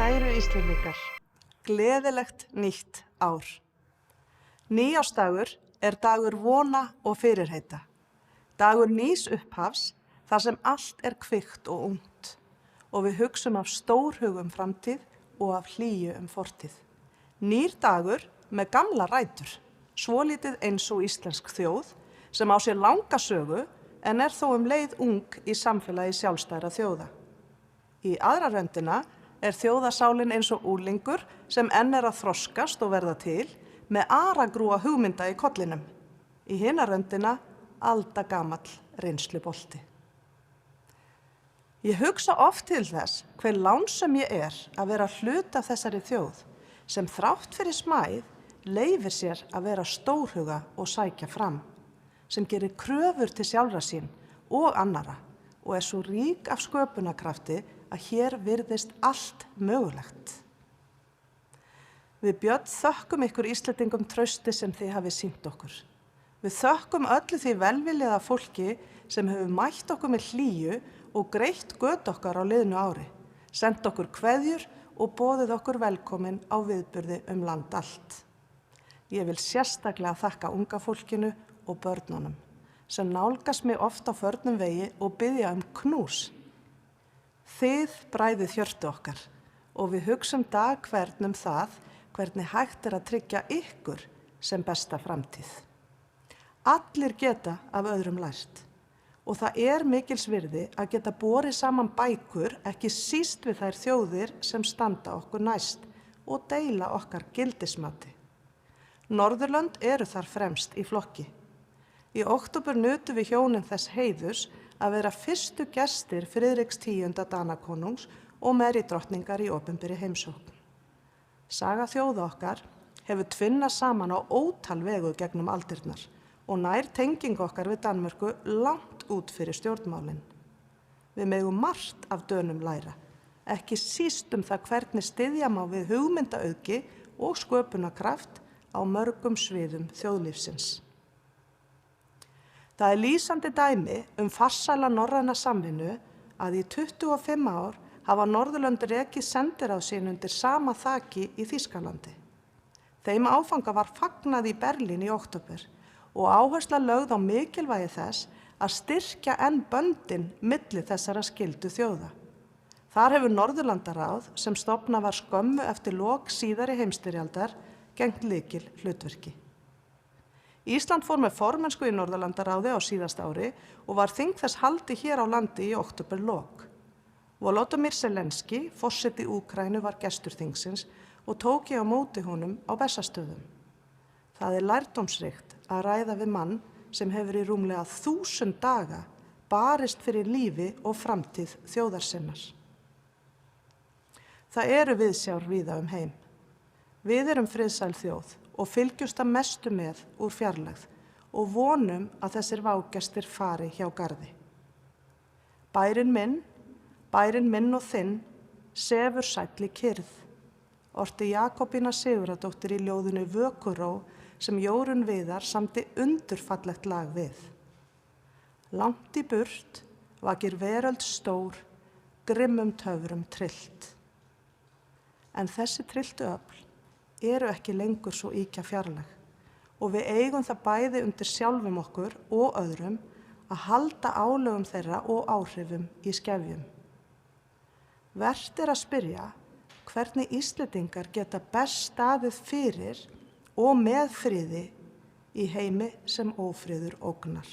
Kæru Íslendingar, gleðilegt nýtt ár. Nýársdagur er dagur vona og fyrirheita. Dagur nýs upphafs þar sem allt er kvikt og ungt og við hugsum af stórhugum framtíð og af hlýju fortíð. Nýr dagur með gamla rætur, svolítið eins og íslensk þjóð sem á sér langa sögu en er þó leið ung í samfélagi sjálfstæðra þjóða. Í aðra röndina er þjóðasálin eins og unglingur sem enn er að þroskast og verða til með aragrúa hugmynda í kollinum. Í hina röndina aldagamall reynslubolti. Ég hugsa oft til þess hve lánsöm ég er að vera hluti af þessari þjóð sem þrátt fyrir smæð leyfir sér að vera stórhuga og sækja fram, sem gerir kröfur til sjálfra sín og annara og er svo rík af sköpunarkrafti að hér virðist allt mögulegt. Við Björn þökkum ykkur Íslendingum trausti sem þið hafið sýnt okkur. Við þökkum öllu því velviljaða fólki sem hefur mætt okkur með hlýju og greitt göt okkar á liðnu ári, sent okkur kveðjur og boðið okkur velkomin á viðburði land allt. Ég vil sérstaklega þakka unga fólkinu og börnunum, sem nálgast mig oft á förnum vegi og biðja knús. Þið bræðið hjörtu okkar og við hugsum dag hvern það hvernig hægt er að tryggja ykkur sem besta framtíð. Allir geta af öðrum lært og það er mikils virði að geta borið saman bækur ekki síst við þær þjóðir sem standa okkur næst og deila okkar gildismati. Norðurlönd eru þar fremst í flokki. Í október nutu við hjónin þess heiðurs að vera fyrstu gestir Friðriks 10. Danakonungs og Mary-drottningar í opinberri heimsókn. Saga þjóða okkar hefur tvinnað saman á ótal vegu gegnum aldirnar og nær tenging okkar við Danmörku langt út fyrir stjórnmálin. Við megum margt af Dönum læra, ekki síst það hvernig styðja má við hugmyndaauðgi og sköpunarkraft á mörgum sviðum þjóðlífsins. Það er lýsandi dæmi farsæla norræna samvinnu að í 25 ár hafa Norðurlönd rekið sendiráð sín undir sama þaki í Þýskalandi. Þeim áfanga var fagnað í Berlín í október og áhersla lögð á mikilvægi þess að styrkja enn böndin milli þessara skyldu þjóða. Þar hefur Norðurlandaráð, sem stofnað var skömmu eftir lok síðari heimsstyrjaldar, gegnt lykil hlutverki. Ísland fór með formennsku í Norðurlandaráði á síðasta ári og var þing þess haldið hér á landi í októberlok. Volodymyr Zelenský, forseti Úkraínu, var gestur þingsins og tók ég á móti honum á Bessastöðum. Það er lærdómsríkt að ræða við mann sem hefur í rúmlega 1000 daga barist fyrir lífi og framtíð þjóðar sinnar. Það eru viðsjár víða heim. Við erum friðsæl þjóð og fylgjumst að mestu með úr fjarlægð og vonum að þessir vágestir fari hjá garði. Bærinn minn og þinn, sefur sæll í kyrrð, orti Jakobína Sigurðardóttir í ljóðinu Vökuró sem Jórunn Viðar samdi undurfallegt lag við. Langt í burt vakir veröld stór, grimmum töfrum tryllt. En þessi trylltu öfl eru ekki lengur svo ýkja fjarlæg og við eigum það bæði undir sjálfum okkur og öðrum að halda álögum þeirra og áhrifum í skefjum. Vert er að spyrja hvernig Íslendingar geta best staðið fyrir og með friði í heimi sem ófriður ógnar.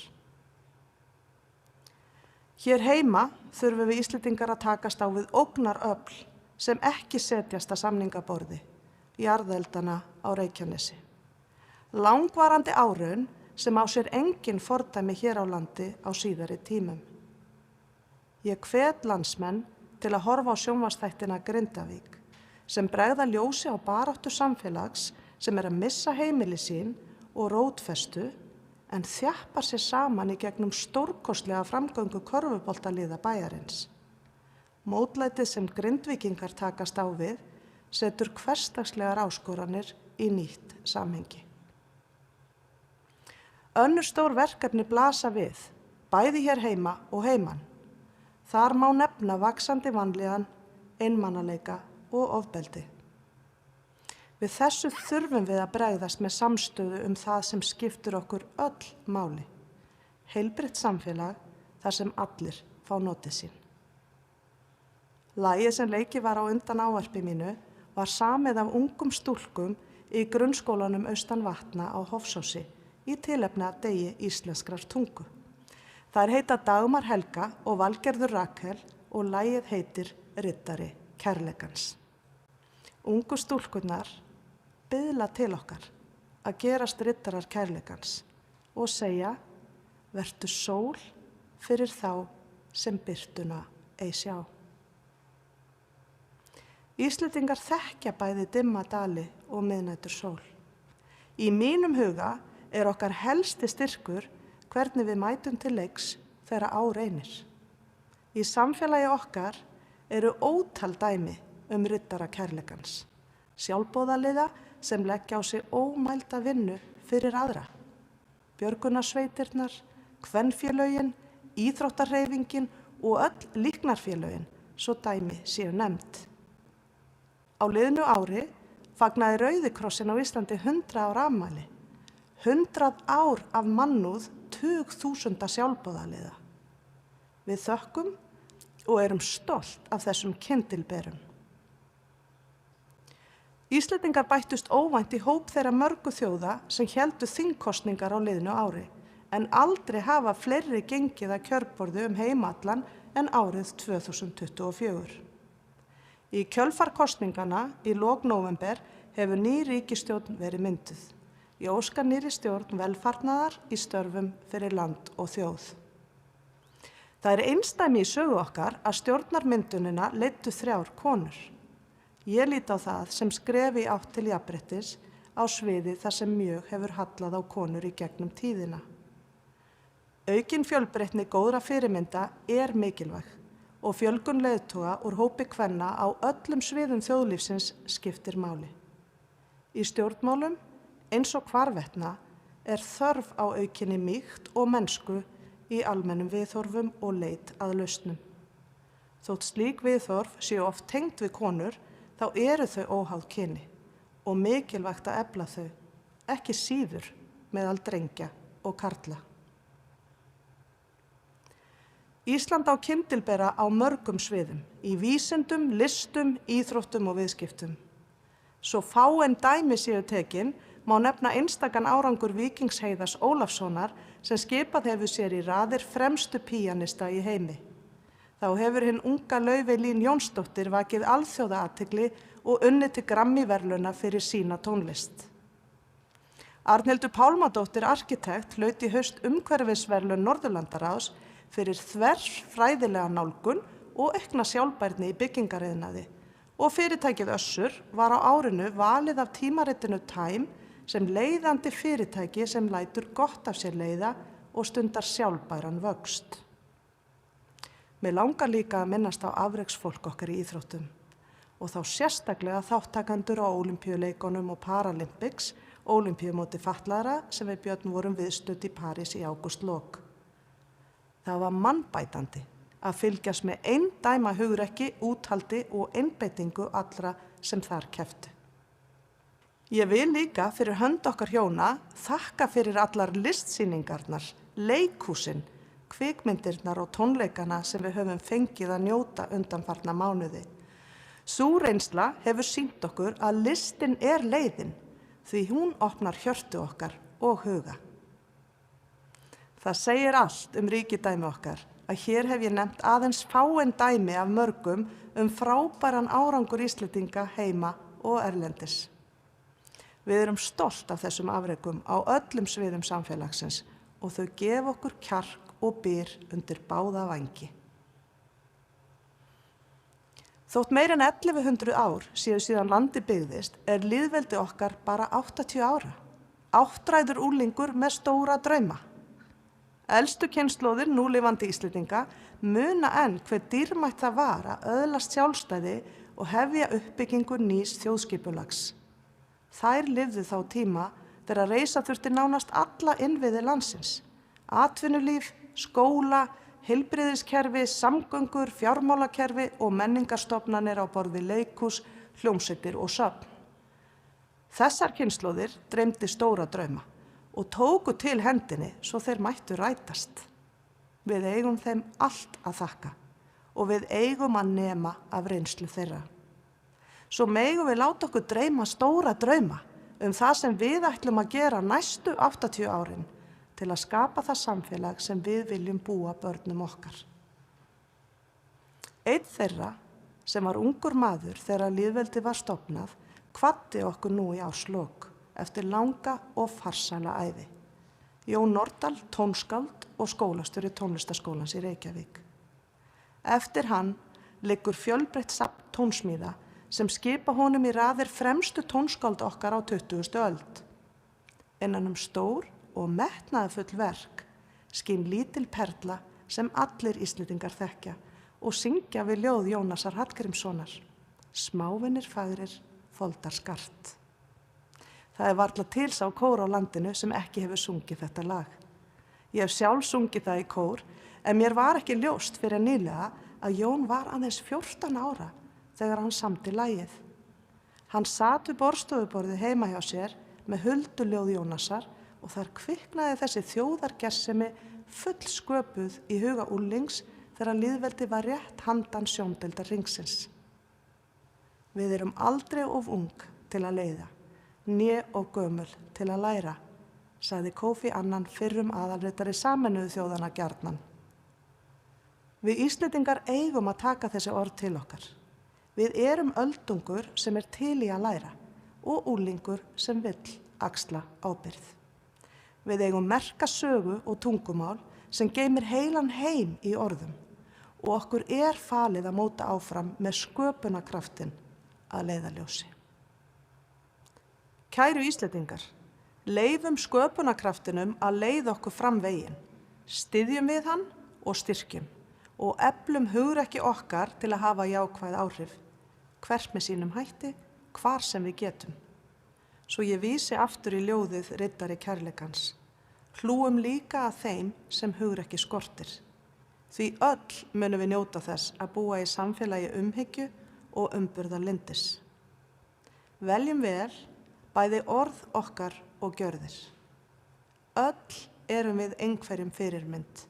Hér heima þurfum við Íslendingar að takast á við ógnaröfl sem ekki setjast að samningaborði, jarðeldana á Reykjanesi. Langvarandi áraun sem á sér engin fordæmi hér á landi á síðari tímum. Ég hvet landsmenn til að horfa á sjónvarpsþættina Grindavík sem bregða ljósi á baráttu samfélags sem að missa heimili sín og rótfestu en þjappar sér saman í gegnum stórkostlega framgöngu körfuboltaliða bæjarins. Mótlætið sem Grindvíkingar takast á við setur hversdagslegar áskoranir í nýtt samhengi. Önnur stór verkefni blasa við, bæði hér heima og heiman. Þar má nefna vaxandi vanlíðan, einmanaleika og ofbeldi. Við þessu þurfum við að bregðast með samstöðu það sem skiptir okkur öll máli. Heilbrigt samfélag þar sem allir fá notið sín. Lagið sem leikið var á undan ávarpi mínu var samið af ungum stúlkum í grunnskólanum austan Vatna á Hofsósi í tilefni af degi íslenskrar tungu. Þær heita Dagmar Helga og Valgerður Rakel og lagið heitir Riddari kærleikans. Ungu stúlkurnar biðla til okkar að gerast riddarar kærleikans og segja: vertu sól fyrir þá sem birtuna ei sjá. Íslendingar þekkja bæði dimma dali og miðnætur sól. Í mínum huga er okkar helsti styrkur hvernig við mætum til leiks þegar á reynir. Í samfélagi okkar eru ótal dæmi riddara kærleikans. Sjálfboðaliða sem leggja á sig ómælda vinnu fyrir aðra. Björgunarsveitirnar, kvenfélögin, íþróttahreyfingin og öll líknarfélögin, svo dæmi séu nefnd. Á liðnu ári fagnaði Rauði krossinn á Íslandi 100 ára afmæli. 100 ár af mannúð tugþúsunda sjálfboðaliða. Við þökkum og erum stolt af þessum kyndilberum. Íslendingar bættust óvænt í hóp þeirra mörgu þjóða sem héldu þingkosningar á liðnu ári, en aldrei hafa fleiri gengið að kjörborði heimallan en árið 2024. Í kjölfar kosningana í lok nóvember hefur ný ríkisstjórn verið mynduð. Ég óska nýrri stjórn velfarnaðar í störfum fyrir land og þjóð. Það er einsdæmi í sögu okkar að stjórnarmyndunina leiddu 3 konur. Ég lít á það sem skref í átt til jafnréttis á sviði þar sem mjög hefur hallað á konur í gegnum tíðina. Aukin fjölbreytni góðra fyrirmynda er mikilvæg og fjölgun leiðtoga úr hópi kvenna á öllum sviðum þjóðlífsins skiptir máli. Í stjórnmálum, eins og hvarvetna, er þörf á aukinni mýkt og mennsku í almennum viðhorfum og leit að lausnum. Þótt slík viðhorf séu oft tengd við konur, þá eru þau óháð kyni og mikilvægt að efla þau, ekki síður meðal drengja og karla. Ísland á kyndilbera á mörgum sviðum, í vísindum, listum, íþróttum og viðskiptum. Svo fáein dæmi séu tekin má nefna einstakan árangur Víkings Heiðars Ólafssonar sem skipað hefur sér í raðir fremstu píanista í heimi. Þá hefur hinn unga Laufey Lín Jónsdóttir vakið alþjóðaathygli og unnið til Grammy-verðlauna fyrir sína tónlist. Arnhildur Pálmadóttir arkitekt hlaut í haust umhverfisverðlaun Norðurlandaráðs fyrir þverfræðilega nálgun og aukna sjálfbærni í byggingariðnaði og fyrirtækið Össur var á árinu valið af tímaritinu Time sem leiðandi fyrirtæki sem lætur gott af sér leiða og stundar sjálfbæran vöxt. Mig langar líka að minnast á afreksfólk okkar í íþróttum og þá sérstaklega þáttakendur á Ólympíuleikunum og Paralympics, Ólympíumóti fatlaðra sem við Björn vorum viðstödd í París í ágústlok. Það var mannbætandi að fylgjast með eindæma hugrekki, úthaldi og einbeitingu allra sem þar kepptu. Ég vil líka fyrir hönd okkar hjóna þakka fyrir allar listsýningarnar, leikhúsin, kvikmyndirnar og tónleikana sem við höfum fengið að njóta undanfarna mánuði. Sú reynsla hefur sýnt okkur að listin er leiðin því hún opnar hjörtu okkar og huga. Það segir allt ríkidæmi okkar að hér hef ég nefnt aðeins fáein dæmi af mörgum frábæran árangur Íslendinga heima og erlendis. Við erum stolt af þessum afrekum á öllum sviðum samfélagsins og þau gefa okkur kjark og byr undir báða vængi. Þótt meir en 1100 ár séu síðan landi byggðist lýðveldi okkar bara 80 ára. Áttræður unglingur með stóra drauma. Elstu kynslóðir núlifandi Íslendinga muna enn hve dýrmætt það var að öðlast sjálfstæði og hefja uppbyggingu nýs þjóðskipulags. Þær lifðu þá tíma þegar reisa þurfti nánast alla innviði landsins. Atvinnulíf, skóla, heilbrigðiskerfi, samgöngur, fjármálakerfi og menningarstofnanir á borð við leikhús, hljómsveitir og söfn. Þessar kynslóðir dreymdi stóra drauma og tóku til hendinni svo þeir mættu rætast. Við eigum þeim allt að þakka og við eigum að nema af reynslu þeirra. Svo megum við láta okkur dreyma stóra drauma það sem við ætlum að gera næstu 80 árin til að skapa það samfélag sem við viljum búa börnum okkar. Einn þeirra, sem var ungur maður þegar lýðveldi var stofnað, hvatti okkur nú í árslok eftir langa og farsæla ævi. Jón Nordal, tónskáld og skólastjóri tónlistarskólans í Reykjavík. Eftir hann liggur fjölbreytt safn tónsmíða sem skipa honum í raðir fremstu tónskáld okkar á 20. öld. Innan stór og metnaðarfull verk skín lítil perla sem allir Íslendingar þekkja og syngja við ljóð Jónasar Hallgrímssonar. Smávinir fagrir, foldar skart. Það varla til sá kór á landinu sem ekki hefur sungið þetta lag. Ég hef sjálf sungið það í kór, en mér var ekki ljóst fyrir nýlega að Jón var aðeins 14 ára þegar hann samdi lagið. Hann sat við borðstofuborðið heima hjá sér með hulduljóð Jónasar og þar kviknaði þessi þjóðargersemi full sköpuð í huga úlings þegar lýðveldi var rétt handan sjóndeildar ringsins. Við erum aldrei of ung til að leiða, né of gömul til að læra, sagði Kofi Annan fyrrum aðalritari Sameinuðu þjóðanna gjarnan. Við Íslendingar eigum að taka þessi orð til okkar. Við erum öldungur sem til í að læra og úlingur sem vill axla ábyrgð. Við eigum merka sögu og tungumál sem geymir heilan heim í orðum og okkur falið að móta áfram með sköpunarkraftin að leiðarljósi. Kæru Íslendingar, leyfum sköpunarkraftinum að leiða okkur fram veginn, styðjum við hann og styrkjum og eflum hugrekki okkar til að hafa jákvæð áhrif, hvert með sínum hætti, hvar sem við getum. Svo ég vísi aftur í ljóðið riddari kærleikans. Hlúum líka að þeim sem hugrekki skortir. Því öll munum við njóta þess að búa í samfélagi umhyggju og umburðarlyndis. Veljum vel bæði orð okkar og gjörðir. Öll erum við einhverjum fyrirmynd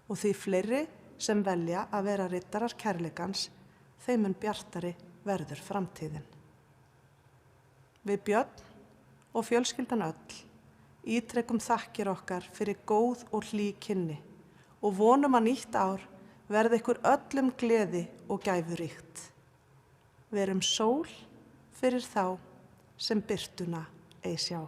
og því fleiri sem velja að vera riddarar kærleikans, þeim mun bjartari verður framtíðin. Við Björn og fjölskyldan öll ítrekum þakkir okkar fyrir góð og hlý kynni og vonum að nýtt ár verði ykkur öllum gleði og gæfuríkt. Verum sól fyrir þá sem birtuna ei sjá.